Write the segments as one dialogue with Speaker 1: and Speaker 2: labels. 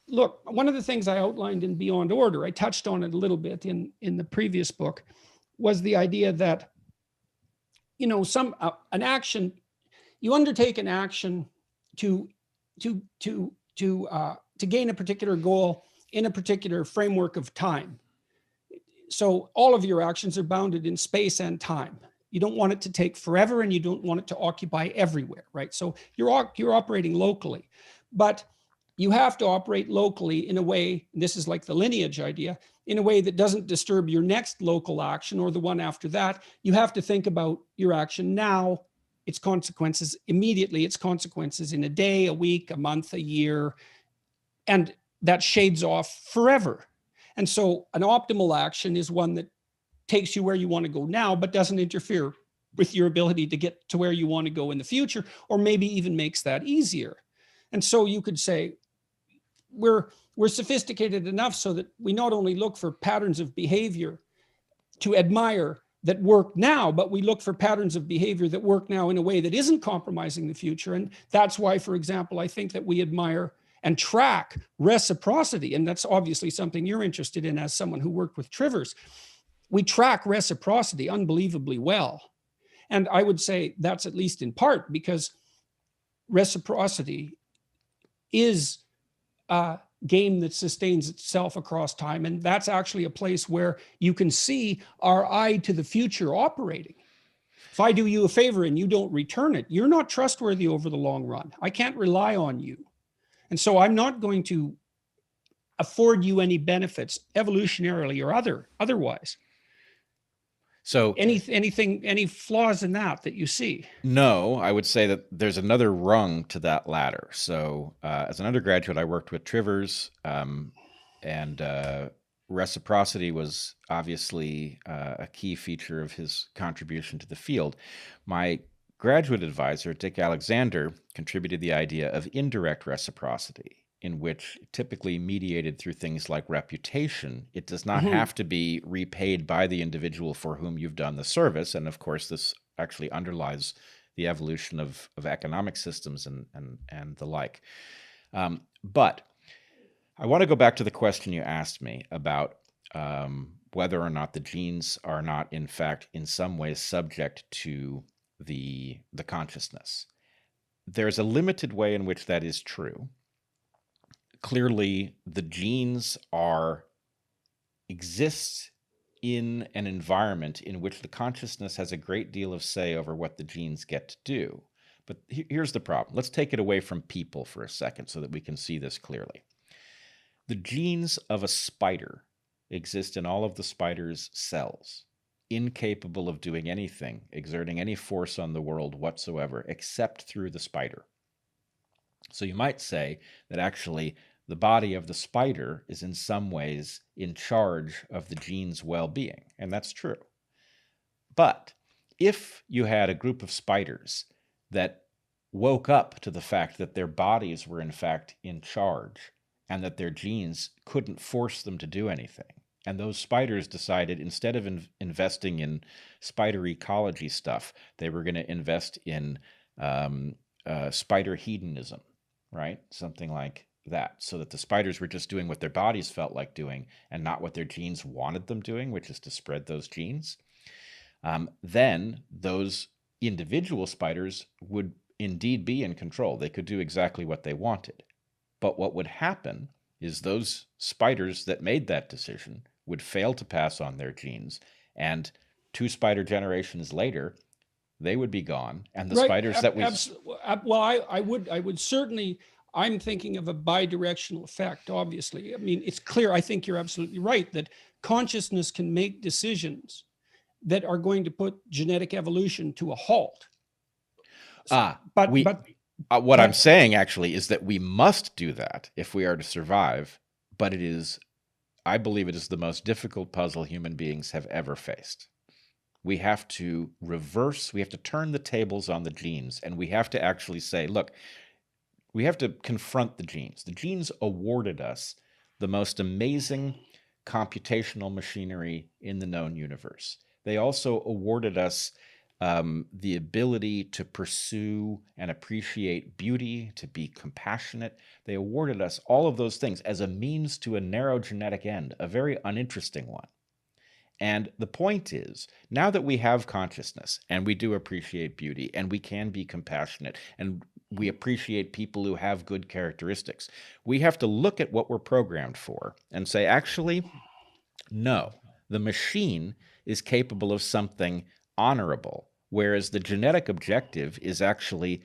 Speaker 1: look, one of the things I outlined in Beyond Order, I touched on it a little bit in the previous book, was the idea that, an action, you undertake an action to gain a particular goal in a particular framework of time. So all of your actions are bounded in space and time. You don't want it to take forever, and you don't want it to occupy everywhere, right? So you're operating locally, but you have to operate locally in a way, and this is like the lineage idea, in a way that doesn't disturb your next local action or the one after that. You have to think about your action now, its consequences immediately, its consequences in a day, a week, a month, a year, and that shades off forever. And so an optimal action is one that takes you where you want to go now, but doesn't interfere with your ability to get to where you want to go in the future, or maybe even makes that easier. And so you could say we're sophisticated enough so that we not only look for patterns of behavior to admire that work now, but we look for patterns of behavior that work now in a way that isn't compromising the future. And that's why, for example, I think that we admire and track reciprocity. And that's obviously something you're interested in as someone who worked with Trivers. We track reciprocity unbelievably well. And I would say that's at least in part because reciprocity is a game that sustains itself across time. And that's actually a place where you can see our eye to the future operating. If I do you a favor and you don't return it, you're not trustworthy over the long run. I can't rely on you. And so I'm not going to afford you any benefits, evolutionarily or otherwise.
Speaker 2: So
Speaker 1: any flaws in that you see?
Speaker 2: No, I would say that there's another rung to that ladder. So as an undergraduate, I worked with Trivers, and reciprocity was obviously a key feature of his contribution to the field. My graduate advisor, Dick Alexander, contributed the idea of indirect reciprocity, in which typically mediated through things like reputation. It does not have to be repaid by the individual for whom you've done the service. And of course, this actually underlies the evolution of economic systems and the like. But I want to go back to the question you asked me about whether or not the genes are not, in fact, in some ways subject to the consciousness. There's a limited way in which that is true. Clearly, the genes exist in an environment in which the consciousness has a great deal of say over what the genes get to do. But here's the problem. Let's take it away from people for a second so that we can see this clearly. The genes of a spider exist in all of the spider's cells, incapable of doing anything, exerting any force on the world whatsoever, except through the spider. So you might say that actually the body of the spider is in some ways in charge of the gene's well-being, and that's true. But if you had a group of spiders that woke up to the fact that their bodies were in fact in charge and that their genes couldn't force them to do anything, and those spiders decided instead of investing in spider ecology stuff, they were going to invest in spider hedonism, right? Something like that, so that the spiders were just doing what their bodies felt like doing and not what their genes wanted them doing, which is to spread those genes. Then those individual spiders would indeed be in control. They could do exactly what they wanted. But what would happen is those spiders that made that decision would fail to pass on their genes, and 2 spider generations later, they would be gone. And the spiders that we...
Speaker 1: Well, I would certainly... I'm thinking of a bidirectional effect, obviously. I mean, it's clear, I think you're absolutely right, that consciousness can make decisions that are going to put genetic evolution to a halt.
Speaker 2: What I'm saying, actually, is that we must do that if we are to survive, but I believe it is the most difficult puzzle human beings have ever faced. We have to turn the tables on the genes, and we have to actually say, look, we have to confront the genes. The genes awarded us the most amazing computational machinery in the known universe. They also awarded us the ability to pursue and appreciate beauty, to be compassionate. They awarded us all of those things as a means to a narrow genetic end, a very uninteresting one. And the point is, now that we have consciousness and we do appreciate beauty and we can be compassionate and we appreciate people who have good characteristics, we have to look at what we're programmed for and say, actually, no, the machine is capable of something honorable, whereas the genetic objective is actually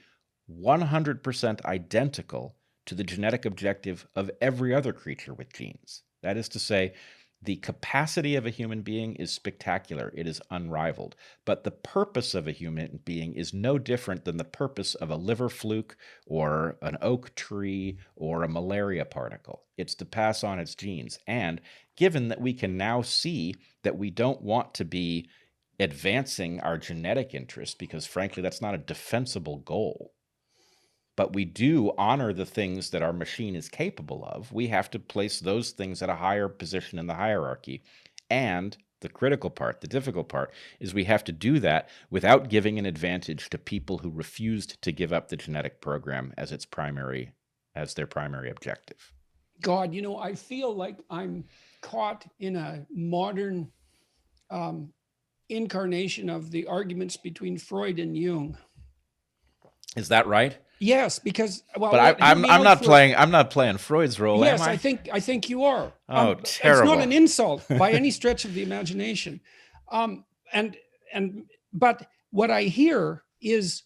Speaker 2: 100% identical to the genetic objective of every other creature with genes. That is to say, the capacity of a human being is spectacular. It is unrivaled. But the purpose of a human being is no different than the purpose of a liver fluke or an oak tree or a malaria particle. It's to pass on its genes. And given that we can now see that we don't want to be advancing our genetic interest, because frankly, that's not a defensible goal, but we do honor the things that our machine is capable of, we have to place those things at a higher position in the hierarchy. And the critical part, the difficult part, is we have to do that without giving an advantage to people who refused to give up the genetic program as their primary objective.
Speaker 1: God, I feel like I'm caught in a modern incarnation of the arguments between Freud and Jung.
Speaker 2: Is that right?
Speaker 1: Yes, because
Speaker 2: but I'm not playing Freud's role.
Speaker 1: Yes,
Speaker 2: am I?
Speaker 1: I think you are.
Speaker 2: Oh, terrible!
Speaker 1: It's not an insult by any stretch of the imagination. But what I hear is